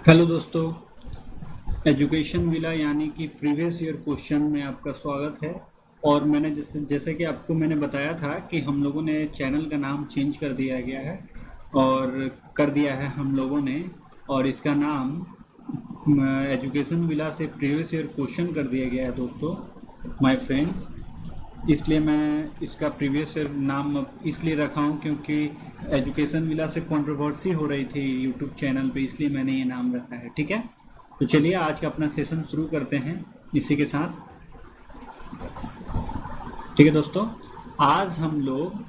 Hello दोस्तों, education villa यानी कि प्रीवियस ईयर क्वेश्चन में आपका स्वागत है। और मैंने जैसे कि आपको मैंने बताया था कि हम लोगों ने चैनल का नाम चेंज कर दिया गया है और कर दिया है हम लोगों ने, और इसका नाम एजुकेशन विला से प्रीवियस ईयर क्वेश्चन कर दिया गया है दोस्तों, माय फ्रेंड्स। इसलिए मैं इसका प्रीवियस ईयर नाम अब इसलिए रखा हूँ क्योंकि एजुकेशन विला से कंट्रोवर्सी हो रही थी यूट्यूब चैनल पे, इसलिए मैंने ये नाम रखा है। ठीक है, तो चलिए आज का अपना सेशन शुरू करते हैं इसी के साथ। ठीक है दोस्तों, आज हम लोग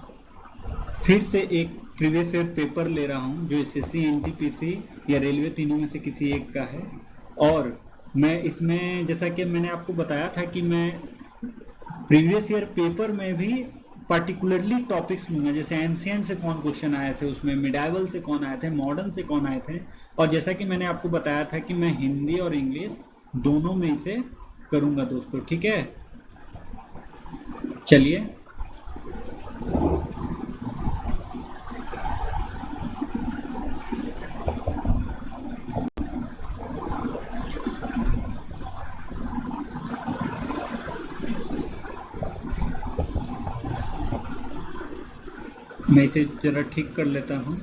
फिर से एक प्रीवियस ईयर पेपर ले रहा हूँ जो एसएससी, एनटीपीसी या रेलवे, तीनों में से किसी एक का है। और मैं इसमें, जैसा कि मैंने आपको बताया था कि मैं प्रीवियस ईयर पेपर में भी पर्टिकुलरली टॉपिक्स लूंगा, जैसे एंशिएंट से कौन क्वेश्चन आए थे, उसमें मिडाइवल से कौन आए थे, मॉडर्न से कौन आए थे। और जैसा कि मैंने आपको बताया था कि मैं हिंदी और इंग्लिश दोनों में इसे करूंगा दोस्तों। ठीक है, चलिए मैं इसे जरा ठीक कर लेता हूँ।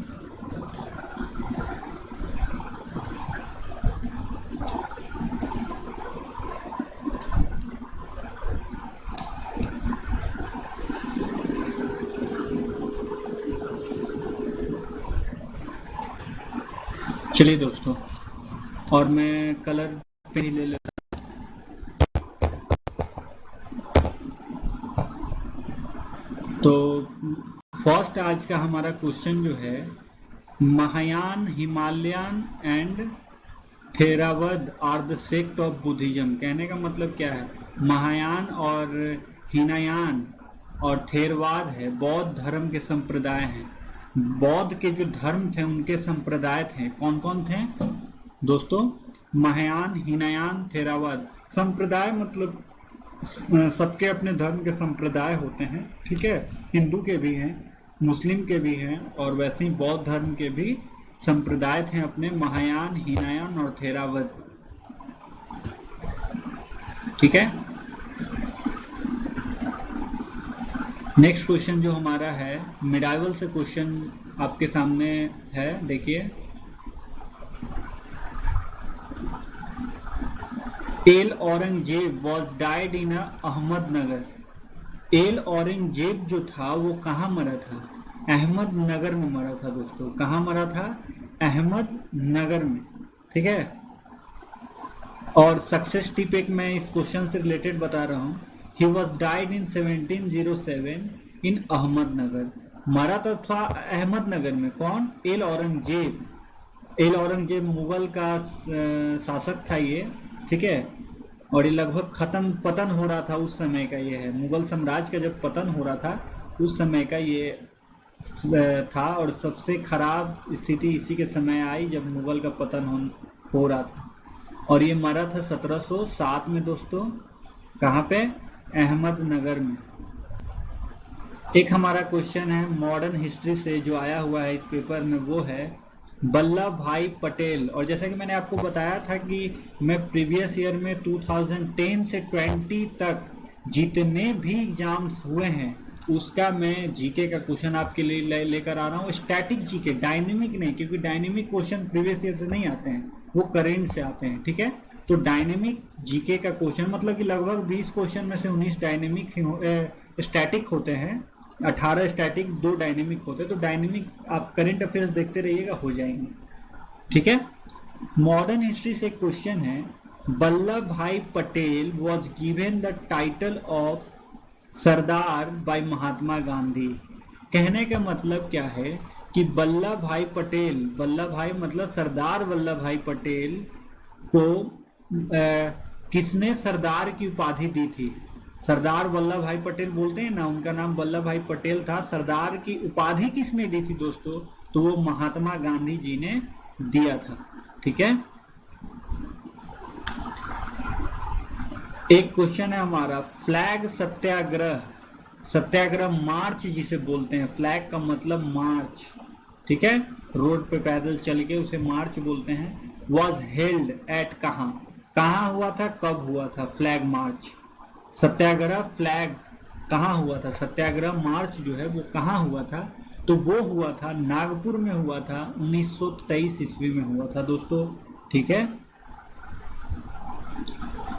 चलिए दोस्तों, और मैं कलर पे ही ले लेता हूँ। तो फर्स्ट आज का हमारा क्वेश्चन जो है, Mahayana, Himalayan and Theravada are the sect of Buddhism. कहने का मतलब क्या है, महायान और हीनायान और थेरवाद है, बौद्ध धर्म के संप्रदाय हैं। बौद्ध के जो धर्म थे उनके संप्रदाय थे, कौन कौन थे दोस्तों? महायान, हीनायान, थेरावाद। संप्रदाय मतलब सबके अपने धर्म के संप्रदाय होते हैं। ठीक है, हिंदू के भी हैं, मुस्लिम के भी हैं, और वैसे ही बौद्ध धर्म के भी संप्रदाय थे अपने, महायान, हीनायान और थेरावद। ठीक है, नेक्स्ट क्वेश्चन जो हमारा है मिडाइवल से क्वेश्चन आपके सामने है, देखिए। L Aurangzeb was died in Ahmednagar. L Aurangzeb जो था वो कहाँ मरा था? अहमदनगर में मरा था दोस्तों। कहाँ मरा था? अहमदनगर में। ठीक है, और सक्सेस टिप एक मैं इस क्वेश्चन से रिलेटेड बता रहा हूँ। ही वॉज डाइड इन 1707 इन अहमदनगर। मरा तो था अहमदनगर में। कौन? एल औरंगजेब। एल औरंगजेब मुगल का शासक था ये। ठीक है, और ये लगभग खत्म, पतन हो रहा था उस समय का ये है। मुगल साम्राज्य का जब पतन हो रहा था उस समय का ये था, और सबसे खराब स्थिति इसी के समय आई जब मुगल का पतन हो रहा था। और ये मरा था 1707 में दोस्तों। कहाँ पे? अहमदनगर में। एक हमारा क्वेश्चन है मॉडर्न हिस्ट्री से जो आया हुआ है इस पेपर में, वो है वल्लभ भाई पटेल। और जैसा कि मैंने आपको बताया था कि मैं प्रीवियस ईयर में 2010 से 20 तक जितने भी एग्जाम्स हुए हैं उसका मैं जीके का क्वेश्चन आपके लिए लेकर आ रहा हूँ। स्टैटिक जीके, डायनेमिक नहीं, क्योंकि डायनेमिक क्वेश्चन प्रीवियस ईयर से नहीं आते हैं, वो करेंट से आते हैं। ठीक है, तो डायनेमिक जीके का क्वेश्चन मतलब कि लगभग 20 क्वेश्चन में से 19 डायनेमिक स्टैटिक होते हैं, 18 स्टैटिक, 2 डायनेमिक होते हैं। तो डायनेमिक आप करंट अफेयर्स देखते रहिएगा, हो जाएंगे। ठीक है, मॉडर्न हिस्ट्री से क्वेश्चन है, Vallabhbhai Patel was given the title of Sardar by Mahatma Gandhi. कहने का मतलब क्या है कि वल्लभ भाई पटेल, वल्लभ भाई मतलब सरदार वल्लभ भाई पटेल को किसने सरदार की उपाधि दी थी? सरदार वल्लभ भाई पटेल बोलते हैं ना, उनका नाम वल्लभ भाई पटेल था। सरदार की उपाधि किसने दी थी दोस्तों? तो वो महात्मा गांधी जी ने दिया था। ठीक है, एक क्वेश्चन है हमारा, फ्लैग सत्याग्रह। सत्याग्रह मार्च जिसे बोलते हैं, फ्लैग का मतलब मार्च। ठीक है, रोड पे पैदल चल के उसे मार्च बोलते हैं। वॉज हेल्ड एट कहाँ, कहाँ हुआ था, कब हुआ था, फ्लैग मार्च, सत्याग्रह फ्लैग कहाँ हुआ था, सत्याग्रह मार्च जो है वो कहाँ हुआ था, तो वो हुआ था नागपुर में हुआ था, 1923 ईस्वी में हुआ था दोस्तों। ठीक है,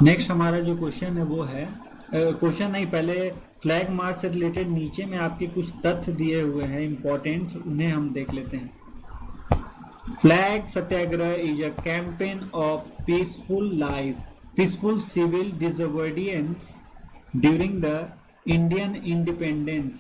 नेक्स्ट हमारा जो क्वेश्चन है वो है, क्वेश्चन नहीं, पहले फ्लैग मार्च से रिलेटेड नीचे में आपके कुछ तथ्य दिए हुए हैं इंपॉर्टेंट, उन्हें हम देख लेते हैं। Flag Satyagraha is a campaign of peaceful civil disobedience during the Indian independence.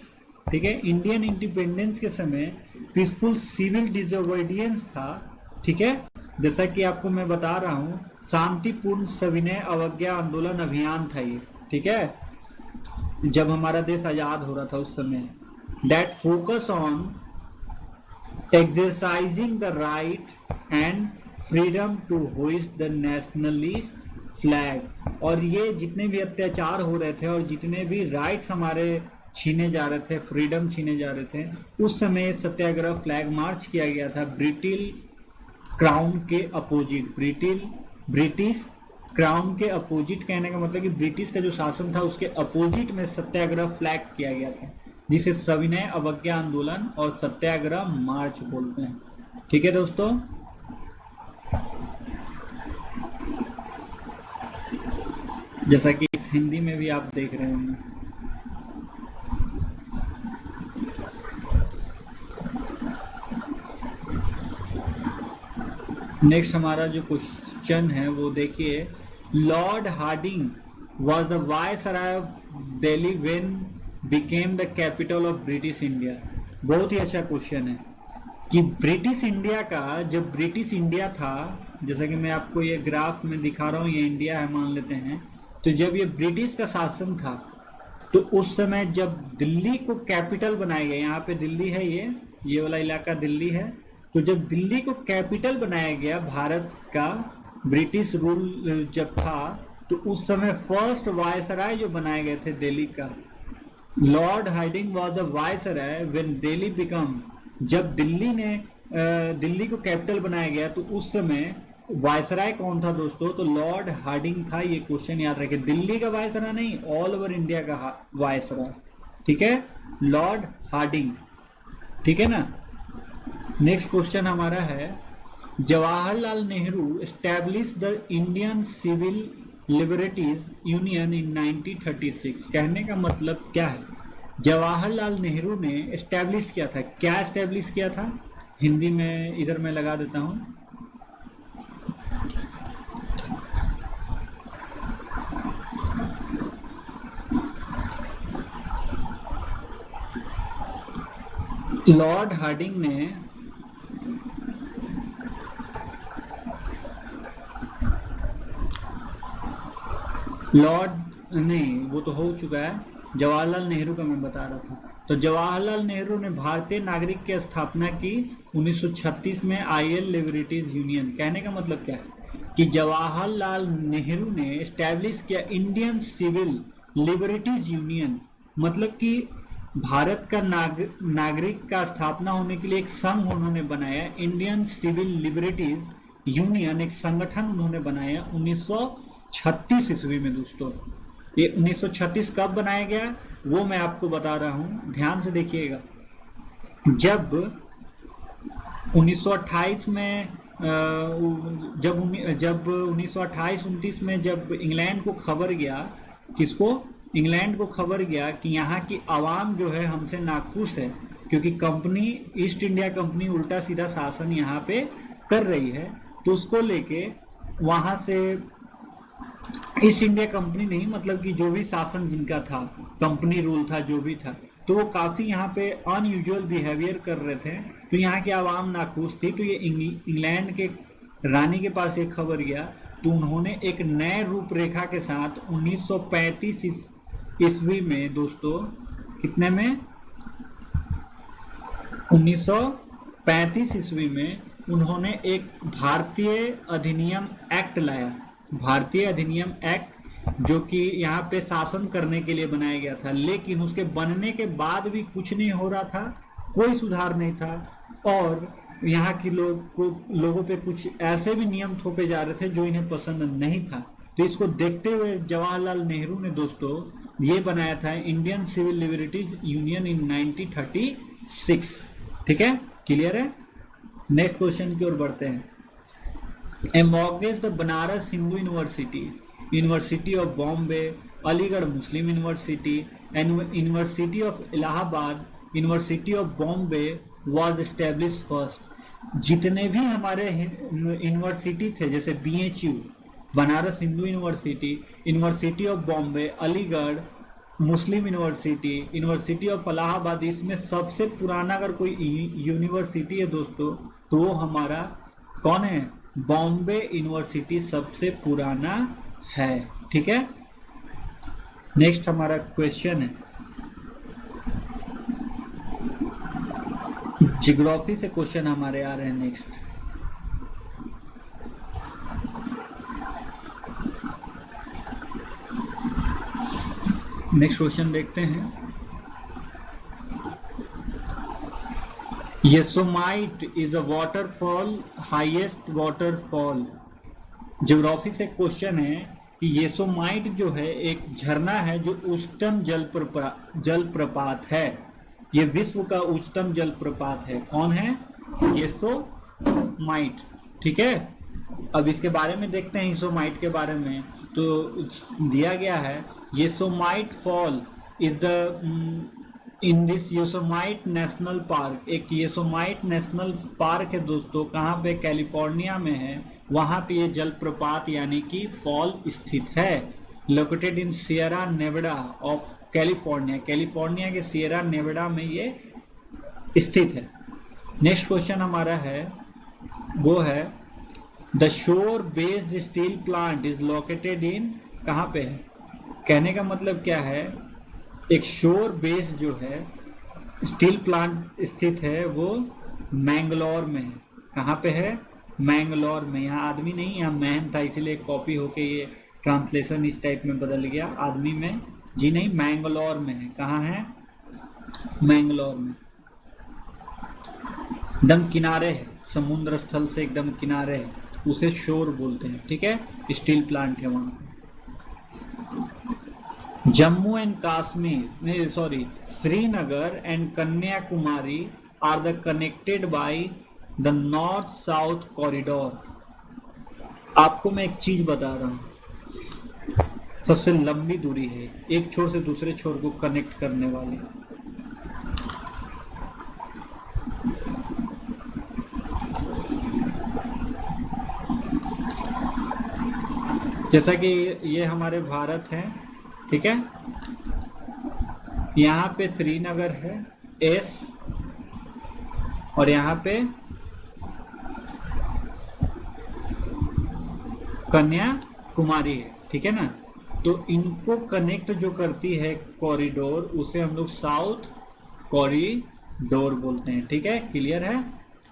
ठीक है, इंडियन इंडिपेंडेंस के समय पीसफुल सिविल डिसोबीडियंस था। ठीक है, जैसा कि आपको मैं बता रहा हूं, शांतिपूर्ण सविनय अवज्ञा आंदोलन अभियान था ये। ठीक है, जब हमारा देश आजाद हो रहा था उस समय, that focus on exercising the right and freedom to hoist the nationalist flag। और ये जितने भी अत्याचार हो रहे थे और जितने भी राइट्स हमारे छीने जा रहे थे, फ्रीडम छीने जा रहे थे, उस समय सत्याग्रह फ्लैग मार्च किया गया था ब्रिटिश क्राउन के अपोजिट। ब्रिटिश क्राउन के अपोजिट कहने का मतलब कि ब्रिटिश का जो शासन था उसके अपोजिट में सत्याग्रह फ्लैग किया गया था, जिसे सविनय अवज्ञा आंदोलन और सत्याग्रह मार्च बोलते हैं। ठीक है दोस्तों, जैसा कि इस हिंदी में भी आप देख रहे होंगे। नेक्स्ट हमारा जो क्वेश्चन है वो देखिए, Lord Hardinge was the viceroy of Delhi when became the capital of British India. बहुत ही अच्छा क्वेश्चन है कि ब्रिटिश इंडिया का, जब ब्रिटिश इंडिया था, जैसा कि मैं आपको ये ग्राफ में दिखा रहा हूँ, ये इंडिया है मान लेते हैं, तो जब ये ब्रिटिश का शासन था तो उस समय जब दिल्ली को कैपिटल बनाया गया, यहाँ पे दिल्ली है, ये वाला इलाका दिल्ली है, तो जब दिल्ली को कैपिटल बनाया गया भारत का, ब्रिटिश रूल जब था, तो उस समय फर्स्ट वायसराय जो बनाए गए थे दिल्ली का, Lord Hardinge was the viceroy when Delhi become, जब दिल्ली को कैपिटल बनाया गया तो उस समय वायसराय कौन था दोस्तों, तो लॉर्ड हार्डिंग था। ये क्वेश्चन याद रखें, दिल्ली का वायसराय नहीं, ऑल ओवर इंडिया का वायसराय। ठीक है, लॉर्ड हार्डिंग। ठीक है ना। नेक्स्ट क्वेश्चन हमारा है, Jawaharlal Nehru establish the Indian civil liberties union in 1936। कहने का मतलब क्या है, जवाहरलाल नेहरू ने एस्टैब्लिश किया था, क्या एस्टैब्लिश किया था, हिंदी में इधर मैं लगा देता हूं, लॉर्ड हार्डिंग ने नहीं, वो तो हो चुका है, जवाहरलाल नेहरू का मैं बता रहा था। तो जवाहरलाल नेहरू ने भारतीय नागरिक की स्थापना की 1936 में, आईएल लिबर्टीज यूनियन। कहने का मतलब क्या है कि जवाहरलाल नेहरू ने एस्टैब्लिश किया इंडियन सिविल लिबर्टीज यूनियन, मतलब कि भारत का नागरिक का स्थापना होने के लिए एक संघ उन्होंने बनाया, इंडियन सिविल लिबर्टीज यूनियन, एक संगठन उन्होंने बनाया 1936 ईस्वी में। दोस्तों ये 1936 कब बनाया गया वो मैं आपको बता रहा हूं, ध्यान से देखिएगा। जब 1928 में जब 1928-29 में जब इंग्लैंड को खबर गया, किसको, इंग्लैंड को खबर गया कि यहाँ की आवाम जो है हमसे नाखुश है, क्योंकि कंपनी, ईस्ट इंडिया कंपनी उल्टा सीधा शासन यहाँ पे कर रही है, तो उसको लेके वहां से, ईस्ट इंडिया कंपनी नहीं, मतलब कि जो भी शासन जिनका था, कंपनी रूल था जो भी था, तो वो काफी यहाँ पे अनयूजुअल बिहेवियर कर रहे थे, तो यहाँ की आवाम नाखुश थी। तो ये इंग्लैंड के रानी के पास एक खबर गया, तो उन्होंने एक नए रूपरेखा के साथ 1935 ईस्वी में, दोस्तों कितने में, 1935 ईस्वी में उन्होंने एक भारतीय अधिनियम एक्ट लाया, भारतीय अधिनियम एक्ट, जो कि यहाँ पे शासन करने के लिए बनाया गया था। लेकिन उसके बनने के बाद भी कुछ नहीं हो रहा था, कोई सुधार नहीं था, और यहाँ की लोगों पे कुछ ऐसे भी नियम थोपे जा रहे थे जो इन्हें पसंद नहीं था। तो इसको देखते हुए जवाहरलाल नेहरू ने दोस्तों ये बनाया था Indian civil liberties union in 1936। ठीक है, क्लियर है। नेक्स्ट क्वेश्चन की ओर बढ़ते हैं। Amongst the Banaras Hindu university, university of Bombay, Aligarh Muslim university and university of Allahabad, university of Bombay was establish first. जितने भी हमारे यूनिवर्सिटी थे जैसे BHU Banaras Hindu university, university of Bombay, Aligarh Muslim university, university of Allahabad, इसमें सबसे पुराना अगर कोई यूनिवर्सिटी है दोस्तों तो वो हमारा कौन है? बॉम्बे यूनिवर्सिटी सबसे पुराना है। ठीक है, नेक्स्ट हमारा क्वेश्चन है ज्योग्राफी से क्वेश्चन हमारे आ रहे हैं। नेक्स्ट क्वेश्चन देखते हैं। Yosemite is a waterfall, highest waterfall. Geography से क्वेश्चन है कि येसोमाइट जो है एक झरना है जो उच्चतम जलप्रपात है। ये विश्व का उच्चतम जलप्रपात है। कौन है? येसोमाइट। ठीक है, अब इसके बारे में देखते हैं। येसोमाइट के बारे में तो दिया गया है Yosemite fall is the in this Yosemite national park. एक येसोमाइट नेशनल पार्क है दोस्तों, कहाँ पे? कैलिफोर्निया में है। वहां पे ये जलप्रपात यानी कि फॉल स्थित है। Located in Sierra Nevada of California, California के सियरा नेवाडा में ये स्थित है। नेक्स्ट क्वेश्चन हमारा है वो है the shore based steel plant is located इन, कहाँ पे है? कहने का मतलब क्या है? एक शोर बेस जो है स्टील प्लांट स्थित है वो मैंगलोर में है। कहाँ पे है? मैंगलोर में। यहाँ आदमी नहीं, यहाँ मैन था, इसीलिए कॉपी होके ये ट्रांसलेशन इस टाइप में बदल गया। आदमी में जी नहीं, मैंगलोर में है। कहाँ है? मैंगलोर में। एकदम किनारे है, समुद्र स्थल से एकदम किनारे है, उसे शोर बोलते हैं। ठीक है, स्टील प्लांट है वहां। Jammu and Kashmir Srinagar and Kanyakumari are the connected by the north south corridor. आपको मैं एक चीज बता रहा हूं, सबसे लंबी दूरी है, एक छोर से दूसरे छोर को कनेक्ट करने वाली। जैसा कि ये हमारे भारत है, ठीक है, यहाँ पे श्रीनगर है एस और यहाँ पे कन्याकुमारी है। ठीक है ना, तो इनको कनेक्ट जो करती है कॉरिडोर, उसे हम लोग साउथ कॉरिडोर बोलते हैं। ठीक है, क्लियर है।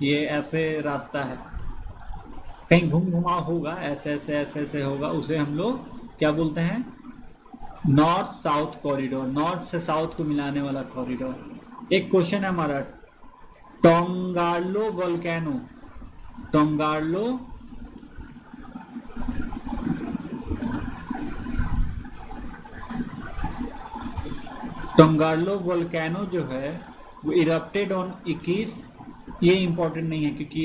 ये ऐसे रास्ता है, कहीं घूम घुमाव होगा, ऐसे ऐसे ऐसे ऐसे होगा, उसे हम लोग क्या बोलते हैं? नॉर्थ साउथ कॉरिडोर, नॉर्थ से साउथ को मिलाने वाला कॉरिडोर। एक क्वेश्चन है हमारा, टोंगालो वोल्केनो, टोंगालो वोल्केनो जो है वो इरप्टेड ऑन 21, ये इंपॉर्टेंट नहीं है क्योंकि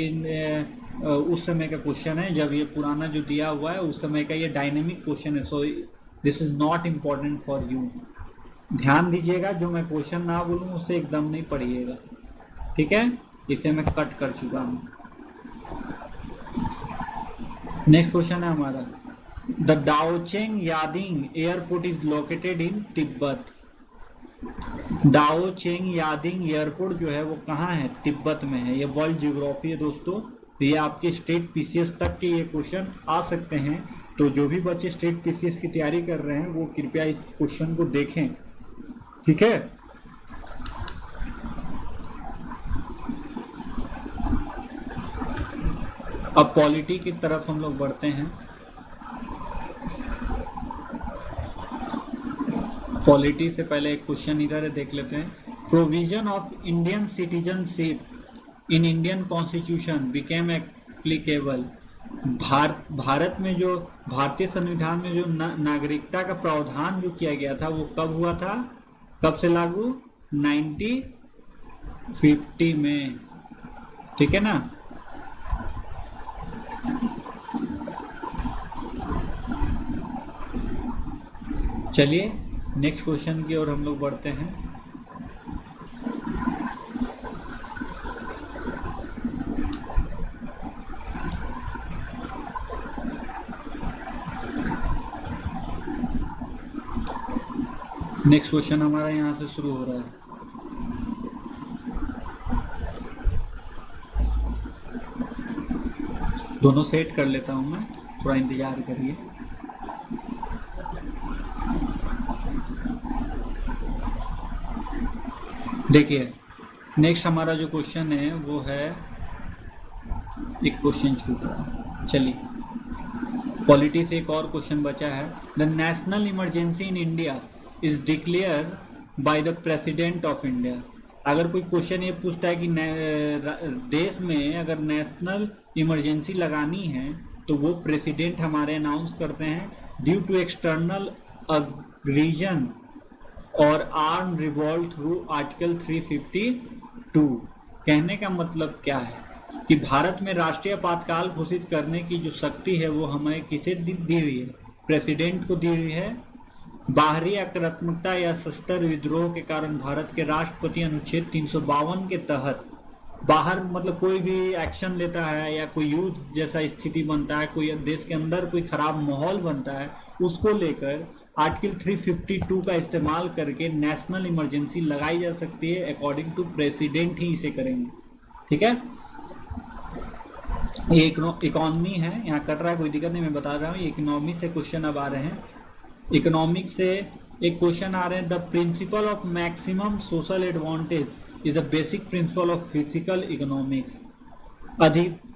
उस समय का क्वेश्चन है, जब ये पुराना जो दिया हुआ है उस समय का ये डायनेमिक क्वेश्चन है, so this is not important for you. ध्यान दीजिएगा, जो मैं क्वेश्चन ना बोलूँ उसे एकदम नहीं पढ़िएगा। ठीक है, इसे मैं कट कर चुका हूँ। नेक्स्ट क्वेश्चन है हमारा, the Daocheng Yading airport is located in Tibet. Daocheng Yading airport जो है वो कहाँ है? तिब्बत में है। ये वर्ल्ड ज्योग्राफी है दोस्तों, तो ये आपके स्टेट पीसीएस तक के ये क्वेश्चन आ सकते हैं। तो जो भी बच्चे स्टेट पीसीएस की तैयारी कर रहे हैं वो कृपया इस क्वेश्चन को देखें। ठीक है, अब पॉलिटी की तरफ हम लोग बढ़ते हैं। पॉलिटी से पहले एक क्वेश्चन इधर देख लेते हैं। Provision of Indian citizenship in Indian constitution became applicable. Bharat में जो भारतीय संविधान में जो नागरिकता का प्रावधान जो किया गया था वो कब हुआ था, कब से लागू? 1950 में, ठीक है ना। चलिए नेक्स्ट क्वेश्चन की ओर हम लोग बढ़ते हैं। नेक्स्ट क्वेश्चन हमारा यहाँ से शुरू हो रहा है। दोनों सेट कर लेता हूँ मैं, थोड़ा इंतजार करिए। देखिए नेक्स्ट हमारा जो क्वेश्चन है वो है, एक क्वेश्चन छूट रहा है, चलिए पॉलिटी से एक और क्वेश्चन बचा है। The national emergency in India is declare by the president of India. अगर कोई क्वेश्चन ये पूछता है कि देश में अगर नेशनल इमरजेंसी लगानी है तो वो प्रेसिडेंट हमारे अनाउंस करते हैं, ड्यू टू एक्सटर्नल अग्रीजन और आर्म रिवॉल्ट थ्रू आर्टिकल 352। कहने का मतलब क्या है कि भारत में राष्ट्रीय आपातकाल घोषित करने की जो शक्ति है वो हमें किसे दी हुई है? प्रेसिडेंट को दी हुई है। बाहरी आक्रामकता या सशस्त्र विद्रोह के कारण भारत के राष्ट्रपति अनुच्छेद 352 के तहत बाहर मतलब कोई भी एक्शन लेता है या कोई युद्ध जैसा स्थिति बनता है, कोई देश के अंदर कोई खराब माहौल बनता है, उसको लेकर आर्टिकल 352 का इस्तेमाल करके नेशनल इमरजेंसी लगाई जा सकती है। अकॉर्डिंग टू प्रेसिडेंट ही इसे करेंगे, ठीक है। ये इकोनॉमी है, यहाँ कट रहा है कोई दिक्कत नहीं, मैं बता रहा हूँ। ये इकोनॉमी से क्वेश्चन अब आ रहे हैं। इकोनॉमिक से एक क्वेश्चन आ रहे हैं, the principle of maximum social advantage is the basic principle of physical economics.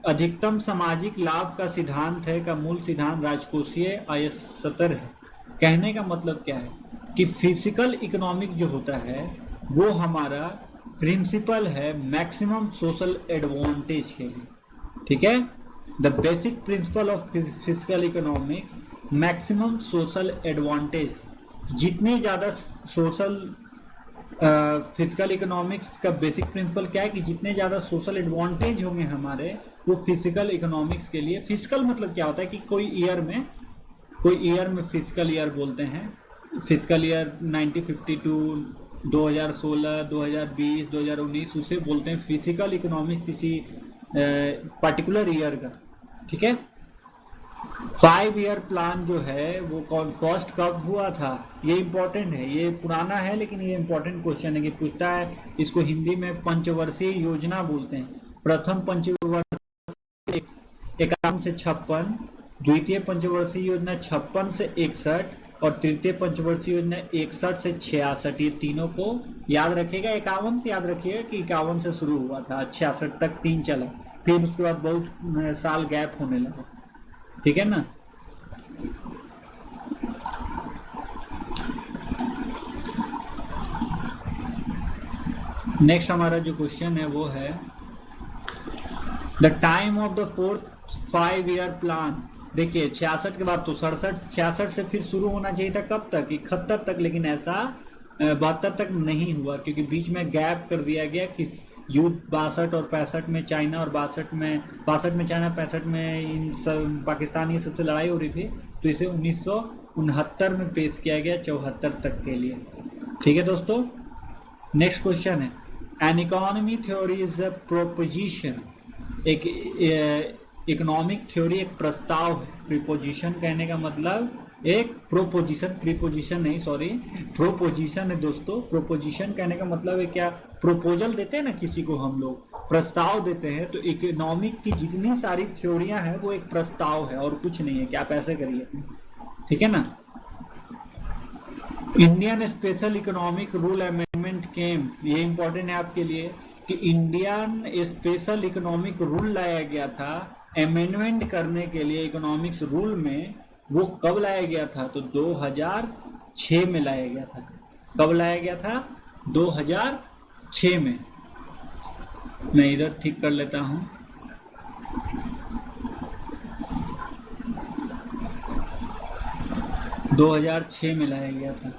अधिकतम सामाजिक लाभ का सिद्धांत है का मूल सिद्धांत राजकोषीय आय स्तर है। कहने का मतलब क्या है कि फिजिकल इकोनॉमिक जो होता है वो हमारा प्रिंसिपल है मैक्सिमम सोशल एडवांटेज के लिए, ठीक है। The basic principle of physical economic maximum social advantage. जितने ज़्यादा सोशल फिजिकल इकोनॉमिक्स का बेसिक प्रिंसिपल क्या है कि जितने ज़्यादा सोशल एडवांटेज होंगे हमारे वो फिजिकल इकोनॉमिक्स के लिए। फिजिकल मतलब क्या होता है कि कोई ईयर में फिजिकल ईयर बोलते हैं। फिजिकल ईयर 1952, 2016, 2020, 2019 उसे बोलते हैं फिजिकल इकोनॉमिक्स, किसी पर्टिकुलर ईयर का, ठीक है। 5 ईयर प्लान जो है वो फर्स्ट कब हुआ था, ये इंपॉर्टेंट है। ये पुराना है लेकिन ये इंपॉर्टेंट क्वेश्चन है कि पूछता है। इसको हिंदी में पंचवर्षीय योजना बोलते हैं। प्रथम पंचवर्षीय 51 से 56, द्वितीय पंचवर्षीय योजना 56 से 61 और तृतीय पंचवर्षीय योजना 61 से 66। ये तीनों को याद रखिएगा। 51 से याद रखिएगा कि 51 से शुरू हुआ था, 66 तक 3 चला, फिर उसके बाद बहुत साल गैप होने लगा, ठीक है ना। नेक्स्ट हमारा जो क्वेश्चन है वो है, the time of the fourth 5 year plan. देखिए 66 के बाद तो 66 से फिर शुरू होना चाहिए था, कब तक? 71 तक, लेकिन ऐसा 72 तक नहीं हुआ क्योंकि बीच में गैप कर दिया गया कि युद्ध 62 और 65 में चाइना और 62 में चाइना, 65 में इन सब पाकिस्तान ये सबसे लड़ाई हो रही थी, तो इसे 1969 में पेश किया गया 74 तक के लिए, ठीक है दोस्तों। नेक्स्ट क्वेश्चन है, an economy theory is a proposition. एक इकोनॉमिक थ्योरी एक प्रस्ताव है। प्रीपोजिशन कहने का मतलब एक प्रोपोजिशन, प्रीपोजिशन नहीं, सॉरी, प्रोपोजिशन है दोस्तों। प्रोपोजिशन कहने का मतलब है क्या? प्रोपोजल देते हैं ना किसी को, हम लोग प्रस्ताव देते हैं, तो इकोनॉमिक की जितनी सारी थ्योरियां हैं वो एक प्रस्ताव है और कुछ नहीं है। क्या आप ऐसे करिए, ठीक है ना। Indian special economic rule amendment came, ये इंपॉर्टेंट है आपके लिए कि इंडियन स्पेशल इकोनॉमिक रूल लाया गया था अमेंडमेंट करने के लिए इकोनॉमिक्स रूल में। वो कब लाया गया था? तो 2006 में लाया गया था। कब लाया गया था? 2006 में। मैं इधर ठीक कर लेता हूँ। दो 2006 में लाया गया था।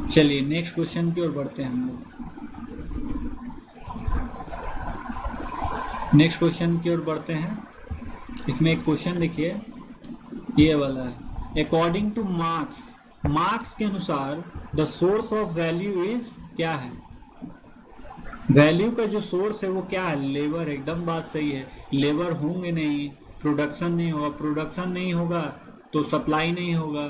चलिए नेक्स्ट क्वेश्चन की ओर बढ़ते हैं हम लोग। नेक्स्ट क्वेश्चन की ओर बढ़ते हैं। इसमें एक क्वेश्चन देखिए, ये वाला है। अकॉर्डिंग टू मार्क्स, मार्क्स के अनुसार the source of value is क्या है? वैल्यू का जो सोर्स है वो क्या है? लेबर। एकदम बात सही है। लेबर होंगे नहीं, प्रोडक्शन नहीं होगा, प्रोडक्शन नहीं होगा तो सप्लाई नहीं होगा,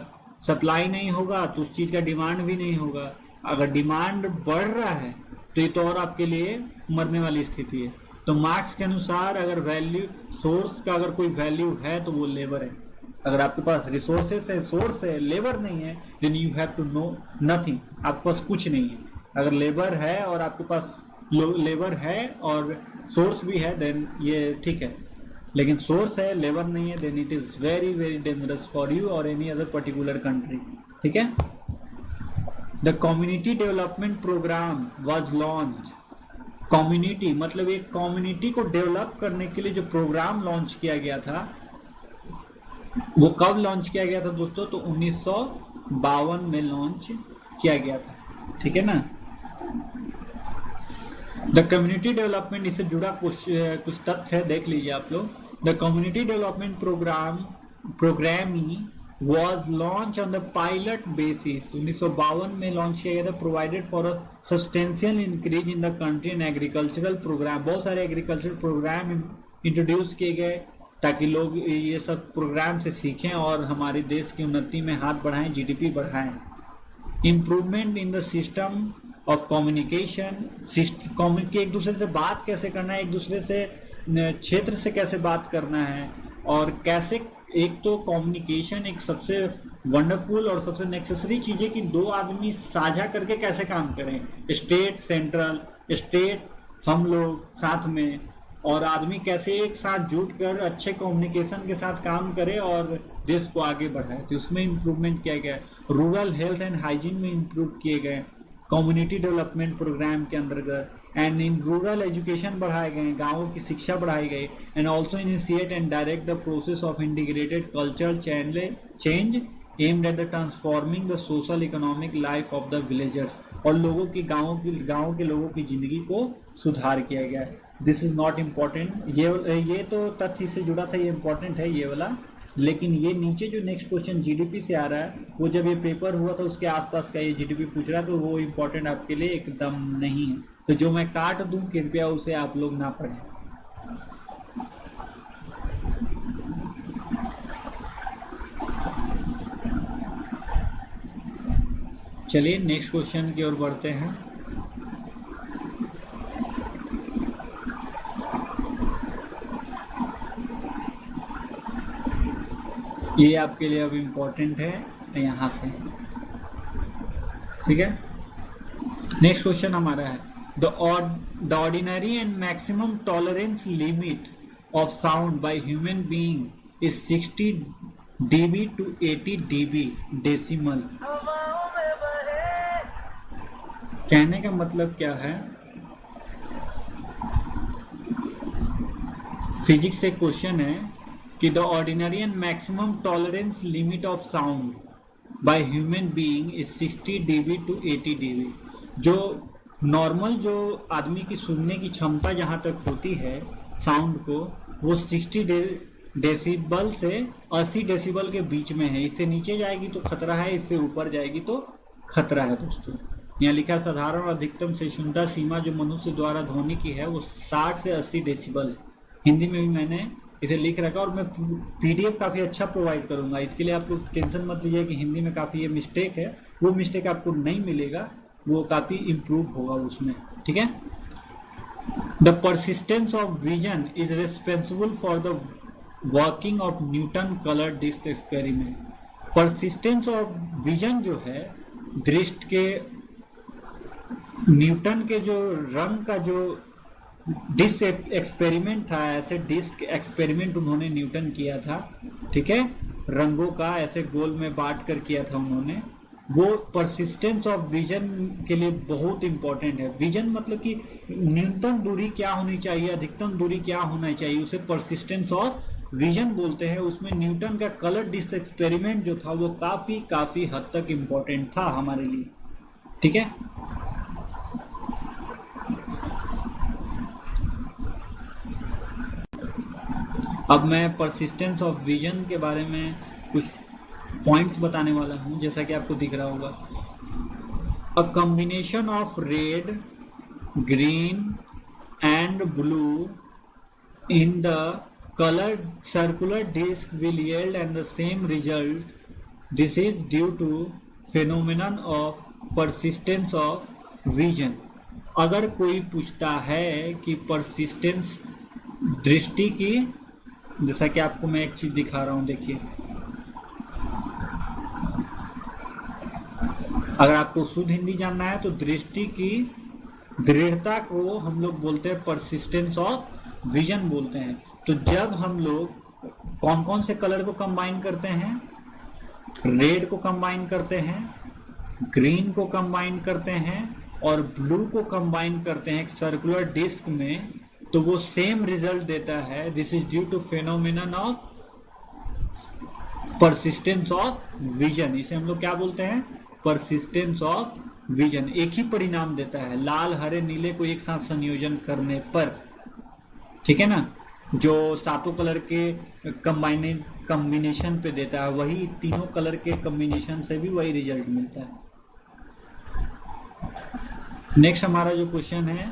सप्लाई नहीं होगा तो उस चीज का डिमांड भी नहीं होगा। अगर डिमांड बढ़ रहा है तो ये तो और आपके लिए मरने वाली स्थिति है। तो मार्क्स के अनुसार अगर वैल्यू, सोर्स का अगर कोई वैल्यू है तो वो लेबर है। अगर आपके पास रिसोर्सेस है, सोर्स है, लेबर नहीं है, then you have to no nothing. आपके पास कुछ नहीं है। अगर लेबर है और आपके पास लेबर है और सोर्स भी है देन ये ठीक है, लेकिन सोर्स है, लेबर नहीं है, then it is very very dangerous for you और एनी अदर पर्टिकुलर कंट्री। ठीक है। The community development programme was launch. Community मतलब एक कम्युनिटी को डेवलप करने के लिए जो प्रोग्राम लॉन्च किया गया था वो कब लॉन्च किया गया था दोस्तों? तो 1952 में लॉन्च किया गया था। ठीक है ना। द कम्युनिटी डेवलपमेंट, इससे जुड़ा कुछ तथ्य है, देख लीजिए आप लोग। The community development programme was launched on the pilot basis। 1952 में लॉन्च किया गया था। Provided for a substantial increase in the country in agricultural programme. बहुत सारे एग्रीकल्चरल प्रोग्राम इंट्रोड्यूस किए गए ताकि लोग ये सब प्रोग्राम से सीखें और हमारे देश की उन्नति में हाथ बढ़ाएं, जीडीपी बढ़ाएं। Improvement in the system of communication, एक दूसरे से बात कैसे करना है, एक दूसरे से क्षेत्र से कैसे बात करना है, और कैसे एक तो कम्युनिकेशन एक सबसे वंडरफुल और सबसे नेसेसरी चीज है कि दो आदमी साझा करके कैसे काम करें। स्टेट, सेंट्रल, स्टेट, हम लोग साथ में, और आदमी कैसे एक साथ जुटकर अच्छे कम्युनिकेशन के साथ काम करे और देश को आगे बढ़ाए। तो उसमें इम्प्रूवमेंट किया गया। रूरल हेल्थ एंड हाइजीन में इम्प्रूव किए गए कम्युनिटी डेवलपमेंट प्रोग्राम के अंतर्गत। एंड इन रूरल एजुकेशन बढ़ाए गए, गांवों की शिक्षा बढ़ाई गई। And also initiate and direct the process of integrated cultural change aimed at the transforming the social economic life of the villagers. और लोगों की गाँव के लोगों की जिंदगी को सुधार किया गया। This is not important. ये तो तथ्य से जुड़ा था, ये इम्पोर्टेंट है ये वाला। लेकिन ये नीचे जो नेक्स्ट क्वेश्चन जीडीपी से आ रहा है, वो जब ये पेपर हुआ था उसके आसपास का ये जीडीपी पूछ रहा है, तो वो इम्पोर्टेंट आपके लिए एकदम नहीं है। तो जो मैं काट दूं कृपया उसे आप लोग ना पढ़ें। चलिए नेक्स्ट क्वेश्चन की ओर बढ़ते हैं। ये आपके लिए अब इम्पोर्टेंट है यहाँ से। ठीक है। नेक्स्ट क्वेश्चन हमारा है the ordinary and maximum tolerance limit of sound by human being is 60 dB to 80 dB decimal. कहने का मतलब क्या है? फिजिक्स से क्वेश्चन है कि the ordinary and maximum tolerance limit of sound by human being is 60 dB to 80 dB। जो normal जो आदमी की सुनने की क्षमता जहां तक होती है साउंड को, वो 60 डेसिबल से 80 डेसिबल के बीच में है। इससे नीचे जाएगी तो खतरा है, इससे ऊपर जाएगी तो खतरा है दोस्तों। यहाँ लिखा साधारण और अधिकतम सहिष्णुता सीमा जो मनुष्य द्वारा ध्वनि की है वो 60 से 80 डेसिबल है। हिंदी में भी मैंने इसे लिख रखा और मैं पीडीएफ काफी अच्छा प्रोवाइड करूंगा। इसके लिए आप लोग टेंशन मत लीजिए कि हिंदी में काफी ये मिस्टेक है, वो मिस्टेक आपको नहीं मिलेगा, वो काफी इम्प्रूव होगा उसमें। ठीक है। The persistence of vision is responsible for the working of Newton colour disc experiment. Persistence of vision जो है, दृष्टि के न्यूटन के जो रंग का जो डिस्क एक्सपेरिमेंट था, ऐसे डिस्क एक्सपेरिमेंट उन्होंने न्यूटन किया था, ठीक है, रंगों का ऐसे गोल में बांट कर किया था उन्होंने। वो परसिस्टेंस ऑफ विजन के लिए बहुत इंपॉर्टेंट है। विजन मतलब कि न्यूनतम दूरी क्या होनी चाहिए, अधिकतम दूरी क्या होना चाहिए, उसे परसिस्टेंस ऑफ विजन बोलते हैं। उसमें न्यूटन का कलर डिस्क एक्सपेरिमेंट जो था वो काफी हद तक इंपॉर्टेंट था हमारे लिए, ठीक है। अब मैं परसिस्टेंस ऑफ विजन के बारे में कुछ पॉइंट्स बताने वाला हूं, जैसा कि आपको दिख रहा होगा। A combination of red, green and blue in the colored circular disk will yield and the same result. This is due to phenomenon of persistence of vision. अगर कोई पूछता है कि persistence दृष्टि की, जैसा कि आपको मैं एक चीज दिखा रहा हूं, देखिए, अगर आपको शुद्ध हिंदी जानना है तो दृष्टि की दृढ़ता को हम लोग बोलते हैं परसिस्टेंस ऑफ विजन बोलते हैं। तो जब हम लोग कौन कौन से कलर को कंबाइन करते हैं, रेड को कंबाइन करते हैं, ग्रीन को कंबाइन करते हैं और ब्लू को कंबाइन करते हैं एक सर्कुलर डिस्क में, तो वो सेम रिजल्ट देता है। This is due to phenomenon of persistence of vision. इसे हम लोग क्या बोलते हैं, परसिस्टेंस ऑफ विजन। एक ही परिणाम देता है लाल हरे नीले को एक साथ संयोजन करने पर, ठीक है ना। जो सातों कलर के कॉम्बिनेशन पे देता है, वही तीनों कलर के कॉम्बिनेशन से भी वही रिजल्ट मिलता है। नेक्स्ट हमारा जो क्वेश्चन है,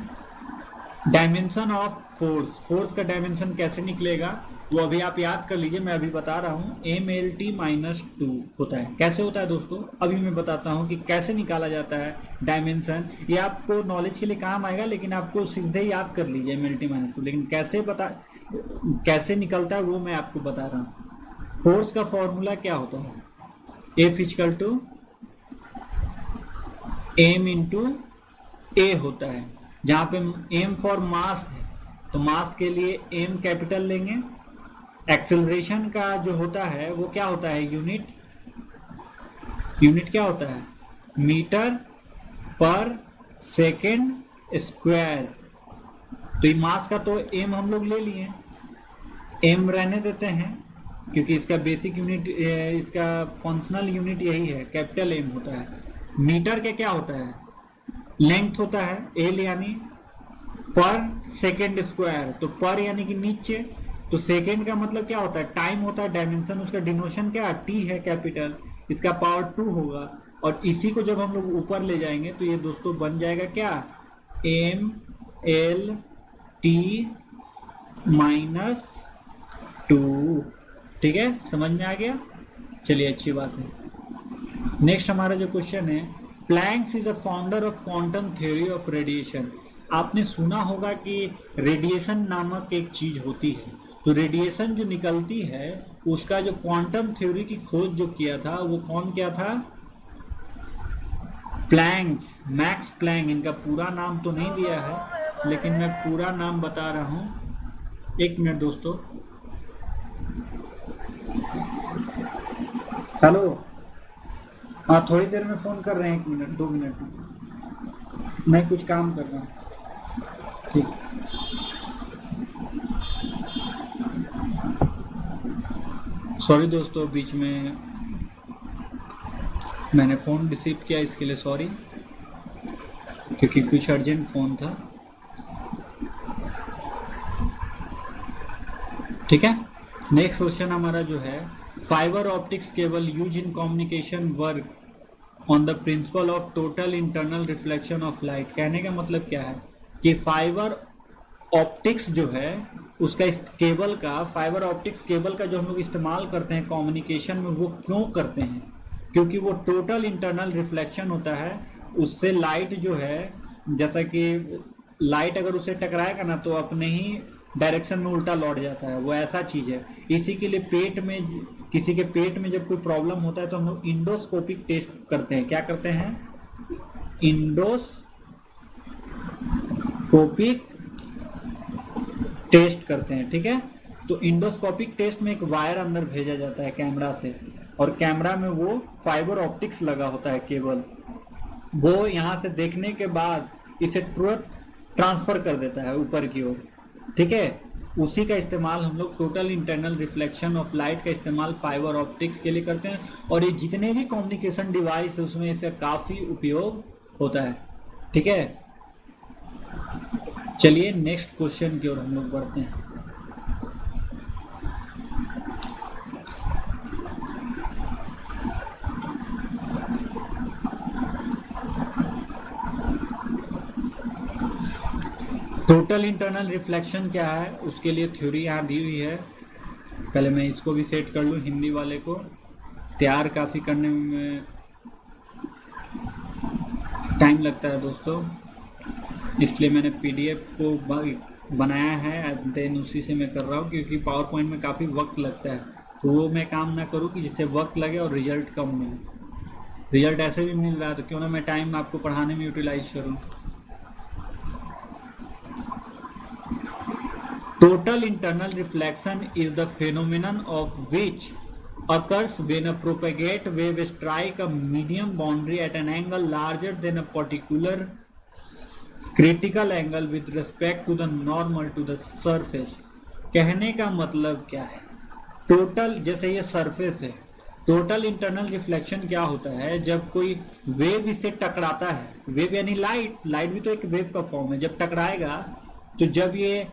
डायमेंशन ऑफ फोर्स। फोर्स का डायमेंशन कैसे निकलेगा वो अभी आप याद कर लीजिए, मैं अभी बता रहा हूँ। MLT-2 होता है। कैसे होता है दोस्तों, अभी मैं बताता हूँ कि कैसे निकाला जाता है डायमेंशन। ये आपको नॉलेज के लिए काम आएगा, लेकिन आपको सीधे याद कर लीजिए MLT-2, लेकिन कैसे निकलता है वो मैं आपको बता रहा हूँ। फोर्स का फॉर्मूला क्या होता है, F = M × A होता है। जहां पे M फॉर मास है तो मास के लिए M कैपिटल लेंगे। एक्सेलरेशन का जो होता है वो क्या होता है, यूनिट क्या होता है, मीटर पर सेकेंड स्क्वायर। तो ये मास का तो M हम लोग ले लिए, M रहने देते हैं क्योंकि इसका बेसिक यूनिट, इसका फंक्शनल यूनिट यही है, कैपिटल M होता है। मीटर के क्या होता है, लेंथ होता है L, यानी पर सेकेंड स्क्वायर। तो पर यानी कि नीचे, तो सेकेंड का मतलब क्या होता है, टाइम होता है। डायमेंशन उसका डिनोशन क्या, T है कैपिटल, इसका पावर 2 होगा। और इसी को जब हम लोग ऊपर ले जाएंगे तो ये दोस्तों बन जाएगा क्या, MLT-2। ठीक है, समझ में आ गया, चलिए अच्छी बात है। नेक्स्ट हमारा जो क्वेश्चन है, Planck's is the founder of quantum theory of radiation. आपने सुना होगा कि रेडिएशन नामक एक चीज होती है, तो रेडिएशन जो निकलती है उसका जो क्वांटम थ्योरी की खोज जो किया था वो कौन किया था, प्लैंक्स, मैक्स प्लैंक। इनका पूरा नाम तो नहीं दिया है लेकिन मैं पूरा नाम बता रहा हूं। एक मिनट दोस्तों, हेलो, हाँ थोड़ी देर में फोन कर रहे हैं, 1 मिनट 2 मिनट में, मैं कुछ काम कर रहा हूँ, ठीक। सॉरी दोस्तों, बीच में मैंने फोन रिसीव किया, इसके लिए सॉरी, क्योंकि कुछ अर्जेंट फोन था, ठीक है। नेक्स्ट क्वेश्चन हमारा जो है, fibre optics cable use in communication work on the principle of total internal reflection of light. कहने का मतलब क्या है कि फाइबर ऑप्टिक्स जो है उसका केबल का, फाइबर ऑप्टिक्स केबल का जो हम लोग इस्तेमाल करते हैं कम्युनिकेशन में, वो क्यों करते हैं, क्योंकि वो टोटल इंटरनल रिफ्लेक्शन होता है। उससे लाइट जो है, जैसा कि लाइट अगर उसे टकराएगा ना तो अपने ही डायरेक्शन में उल्टा लौट जाता है, वो ऐसा चीज है। इसी के लिए पेट में, किसी के पेट में जब कोई प्रॉब्लम होता है तो हम लोग इंडोस्कोपिक टेस्ट करते हैं। क्या करते हैं, इंडोस्कोपिक टेस्ट करते हैं, ठीक है। तो इंडोस्कोपिक टेस्ट में एक वायर अंदर भेजा जाता है कैमरा से, और कैमरा में वो फाइबर ऑप्टिक्स लगा होता है केबल, वो यहाँ से देखने के बाद इसे तुरंत ट्रांसफर कर देता है ऊपर की ओर, ठीक है। उसी का इस्तेमाल हम लोग total internal reflection of light का इस्तेमाल फाइबर ऑप्टिक्स के लिए करते हैं, और ये जितने भी कम्युनिकेशन डिवाइस है उसमें इसका काफी उपयोग होता है, ठीक है। चलिए नेक्स्ट क्वेश्चन की ओर हम लोग बढ़ते हैं। टोटल इंटरनल रिफ्लेक्शन क्या है, उसके लिए थ्योरी यहाँ दी हुई है। पहले मैं इसको भी सेट कर लूँ, हिंदी वाले को तैयार काफ़ी करने में टाइम लगता है दोस्तों, इसलिए मैंने पीडीएफ को बनाया है, देन उसी से मैं कर रहा हूँ, क्योंकि पावर पॉइंट में काफ़ी वक्त लगता है, तो वो मैं काम ना करूँ कि जिससे वक्त लगे और रिजल्ट कम मिले। रिजल्ट ऐसे भी मिल रहा है तो क्यों ना मैं टाइम आपको पढ़ाने में यूटिलाइज करूँ। Total internal reflection is the phenomenon of which occurs when a propagate wave strike a medium boundary at an angle larger than a particular critical angle with respect to the normal to the surface। कहने का मतलब क्या है, total जैसे ये surface है, total internal reflection क्या होता है, जब कोई वेव इसे टकराता है, वेव यानी लाइट, लाइट भी तो एक वेव का फॉर्म है, जब टकराएगा तो जब ये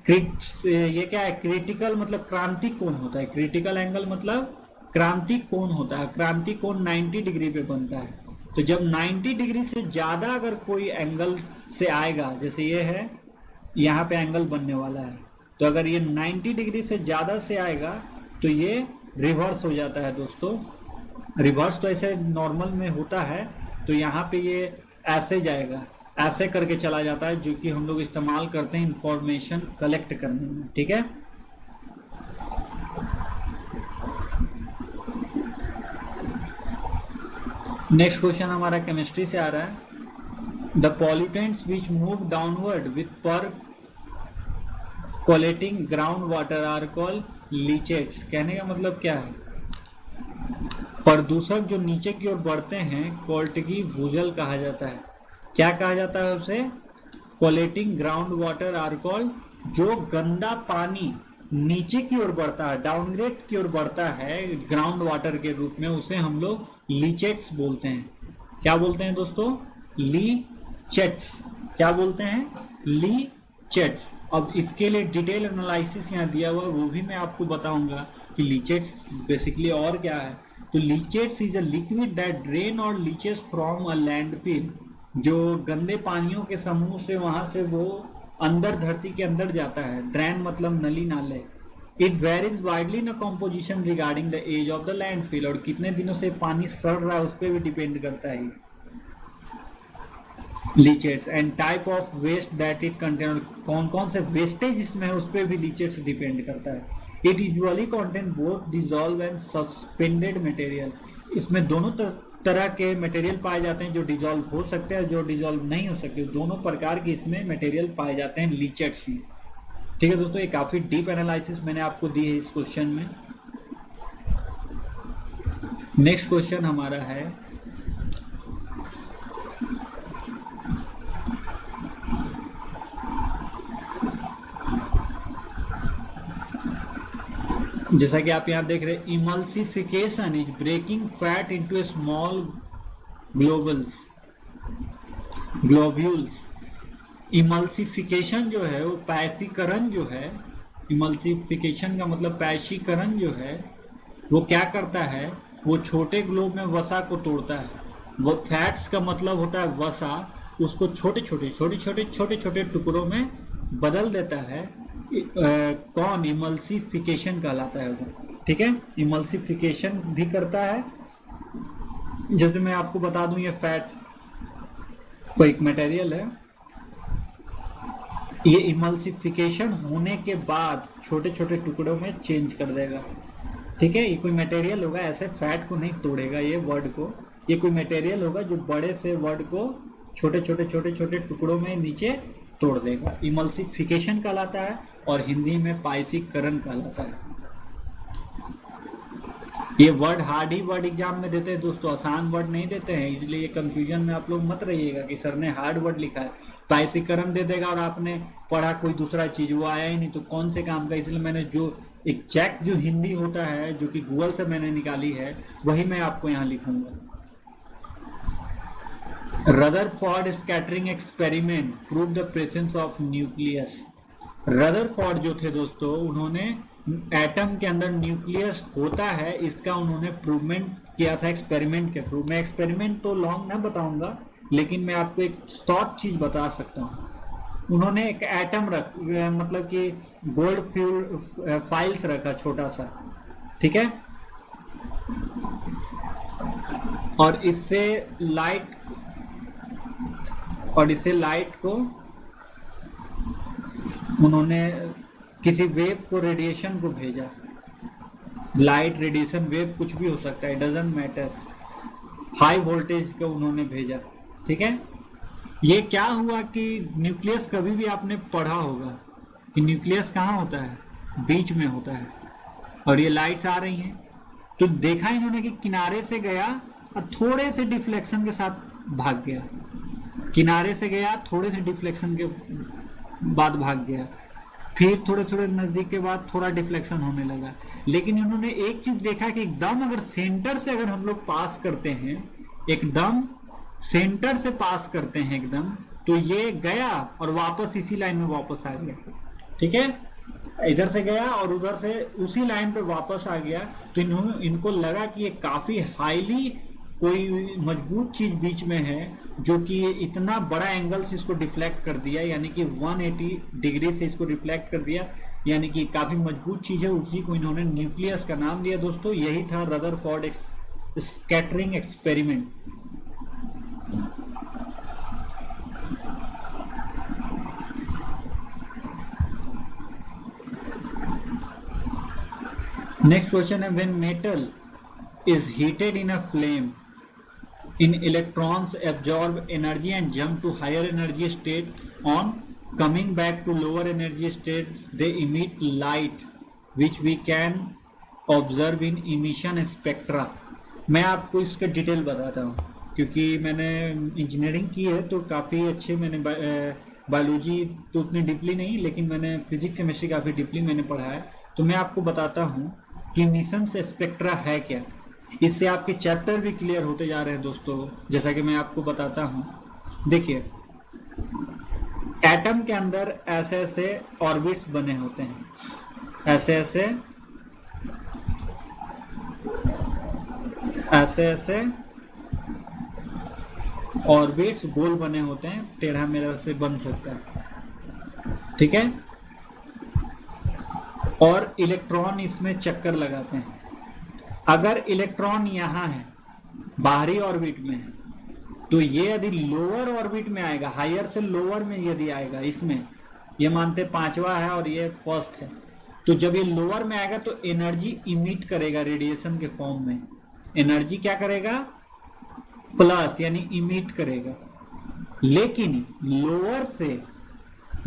क्या है, क्रिटिकल मतलब क्रांति कोण होता है, क्रिटिकल एंगल मतलब क्रांति कोण होता है, क्रांति कोण 90 डिग्री पे बनता है। तो जब 90 डिग्री से ज्यादा अगर कोई एंगल से आएगा, जैसे ये है यहाँ पे एंगल बनने वाला है, तो अगर ये 90 डिग्री से ज्यादा से आएगा तो ये रिवर्स हो जाता है दोस्तों। रिवर्स तो ऐसे नॉर्मल में होता है, तो यहाँ पे ये ऐसे जाएगा, ऐसे करके चला जाता है, जो कि हम लोग इस्तेमाल करते हैं इंफॉर्मेशन कलेक्ट करने में, ठीक है। नेक्स्ट क्वेश्चन हमारा केमिस्ट्री से आ रहा है। The pollutants which move downward with percolating ground water are called leachates. कहने का मतलब क्या है, प्रदूषक जो नीचे की ओर बढ़ते हैं कोल्टगी भूजल कहा जाता है। क्या कहा जाता है उसे, collating ground water are called, जो गंदा पानी नीचे की ओर बढ़ता है, डाउनग्रेड की ओर बढ़ता है ग्राउंड वाटर के रूप में, उसे हम लोग लीचेट्स बोलते हैं। क्या बोलते हैं दोस्तों, लीचेट्स। क्या बोलते हैं, लीचेट्स। अब इसके लिए डिटेल एनालिसिस यहाँ दिया हुआ है, वो भी मैं आपको बताऊंगा कि लीचेट्स बेसिकली और क्या है। तो leachates is a liquid that drain और लीचेस फ्रॉम अ लैंडफिल, जो गंदे पानियों के समूह से वहां से वो अंदर धरती के अंदर जाता है। ड्रेन मतलब नली नाले। It varies widely in composition regarding the age of the landfill, और कितने दिनों से पानी सड़ रहा है उस पर भी डिपेंड करता है leachates. And type of waste that it contain, कौन कौन से वेस्टेज इसमें है उस पर भी लीचेट्स डिपेंड करता है। It usually contain both dissolve and suspended material, इसमें दोनों तरह के मटेरियल पाए जाते हैं, जो डिजॉल्व हो सकते हैं, जो डिजॉल्व नहीं हो सकते, दोनों प्रकार के इसमें मटेरियल पाए जाते हैं लीचेट्स में। ठीक है दोस्तों, ये काफी डीप एनालिसिस मैंने आपको दी है इस क्वेश्चन में। नेक्स्ट क्वेश्चन हमारा है, जैसा कि आप यहाँ देख रहे हैं, emulsification is breaking fat into a small globules. Emulsification जो है वो पैसीकरण जो है, इमल्सिफिकेशन का मतलब पैसीकरण जो है वो क्या करता है, वो छोटे ग्लोब में वसा को तोड़ता है। वो फैट्स का मतलब होता है वसा, उसको छोटे छोटे टुकड़ों में बदल देता है। कौन, इमल्सिफिकेशन कहलाता है वो। ठीक है, इमल्सिफिकेशन भी करता है। जैसे मैं आपको बता दूं, ये फैट कोई एक मटेरियल है, ये इमल्सिफिकेशन होने के बाद छोटे छोटे टुकड़ों में चेंज कर देगा। ठीक है, ये कोई मटेरियल होगा, ऐसे फैट को नहीं तोड़ेगा ये वर्ड को, ये कोई मटेरियल होगा जो बड़े से वर्ड को छोटे छोटे टुकड़ों में नीचे तोड़ देगा। इमल्सिफिकेशन कहलाता है और हिंदी में पाइसीकरण कहलाता है। ये वर्ड हार्ड ही वर्ड एग्जाम में देते हैं दोस्तों, आसान वर्ड नहीं देते हैं, इसलिए ये कंफ्यूजन में आप लोग मत रहिएगा कि सर ने हार्ड वर्ड लिखा है। पाइसीकरण दे देगा और आपने पढ़ा कोई दूसरा चीज, वो आया ही नहीं तो कौन से काम का। इसलिए मैंने जो एग्जैक्ट जो हिंदी होता है जो कि गूगल से मैंने निकाली है वही मैं आपको यहाँ लिखूंगा। Rutherford scattering experiment prove the presence of nucleus. Rutherford जो थे दोस्तों, उन्होंने एटम के अंदर न्यूक्लियस होता है इसका उन्होंने प्रूवमेंट किया था एक्सपेरिमेंट के थ्रू। मैं एक्सपेरिमेंट तो लॉन्ग ना बताऊंगा, लेकिन मैं आपको एक शॉर्ट चीज बता सकता हूँ। उन्होंने एक एटम मतलब कि गोल्ड फ्यूल फाइल्स रखा छोटा सा, ठीक है, और इससे लाइट को उन्होंने किसी वेव को, रेडिएशन को भेजा। लाइट, रेडिएशन, वेव कुछ भी हो सकता है, डजंट मैटर। हाई वोल्टेज को उन्होंने भेजा, ठीक है। ये क्या हुआ कि न्यूक्लियस, कभी भी आपने पढ़ा होगा कि न्यूक्लियस कहाँ होता है, बीच में होता है, और ये लाइट्स आ रही हैं तो देखा इन्होंने कि किनारे से गया और थोड़े से डिफ्लेक्शन के साथ भाग गया, किनारे से गया थोड़े से डिफ्लेक्शन के बाद भाग गया, फिर थोड़े थोड़े नजदीक के बाद थोड़ा डिफ्लेक्शन होने लगा। लेकिन इन्होंने एक चीज देखा कि एकदम अगर सेंटर से अगर हम लोग पास करते हैं, एकदम सेंटर से पास करते हैं एकदम, तो ये गया और वापस इसी लाइन में वापस आ गया, ठीक है। इधर से गया और उधर से उसी लाइन पे वापस आ गया। तो इनको लगा कि ये काफी हाईली कोई मजबूत चीज बीच में है जो कि इतना बड़ा एंगल से इसको डिफ्लेक्ट कर दिया, यानी कि 180 डिग्री से इसको रिफ्लेक्ट कर दिया, यानी कि काफी मजबूत चीज है। उसी को इन्होंने न्यूक्लियस का नाम दिया दोस्तों। यही था Rutherford scattering experiment. Next question है, when metal is heated in a flame in electrons absorb energy and jump to higher energy state. On coming back to lower energy state they emit light which we can observe in emission spectra. मैं आपको इसका detail बताता हूँ क्योंकि मैंने engineering की है तो काफ़ी अच्छे, मैंने बायोलॉजी तो उतनी डीपली नहीं, लेकिन मैंने फिजिक्स केमिस्ट्री काफ़ी डीपली मैंने पढ़ा है। तो मैं आपको बताता हूँ कि इमिशन स्पेक्ट्रा है क्या। इससे आपके चैप्टर भी क्लियर होते जा रहे हैं दोस्तों। जैसा कि मैं आपको बताता हूं, देखिए एटम के अंदर ऐसे ऐसे ऑर्बिट्स बने होते हैं, ऐसे ऐसे ऑर्बिट्स गोल बने होते हैं, टेढ़ा मेढ़ा से बन सकता है, ठीक है। और इलेक्ट्रॉन इसमें चक्कर लगाते हैं। अगर इलेक्ट्रॉन यहाँ है, बाहरी ऑर्बिट में है, तो ये यदि लोअर ऑर्बिट में आएगा, हायर से लोअर में यदि आएगा, इसमें ये मानते 5वां है और ये फर्स्ट है, तो जब ये लोअर में आएगा तो एनर्जी इमिट करेगा रेडिएशन के फॉर्म में। एनर्जी क्या करेगा, प्लस, यानी इमिट करेगा। लेकिन लोअर से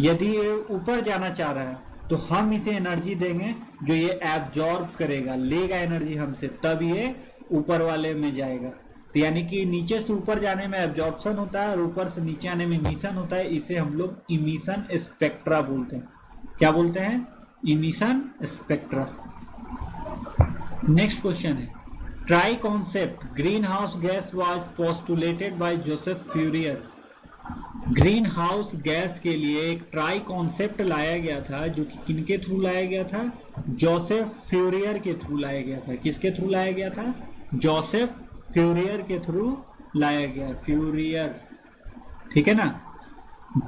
यदि ये ऊपर जाना चाह रहा है तो हम इसे एनर्जी देंगे जो ये एब्जॉर्ब करेगा, लेगा एनर्जी हमसे, तब ये ऊपर वाले में जाएगा। तो यानी कि नीचे से ऊपर जाने में एब्जॉर्प्शन होता है और ऊपर से नीचे आने में इमिशन होता है। इसे हम लोग इमिशन स्पेक्ट्रा बोलते हैं। क्या बोलते हैं, इमिशन स्पेक्ट्रा। नेक्स्ट क्वेश्चन है, try concept green house gas was postulated by Joseph Fourier. Green house gas के लिए एक ट्राई कॉन्सेप्ट लाया गया था, जो कि किनके थ्रू लाया गया था, जोसेफ फ्यूरियर के थ्रू लाया गया था। किसके थ्रू लाया गया था, जोसेफ फ्यूरियर के थ्रू लाया गया, फ्यूरियर, ठीक है ना।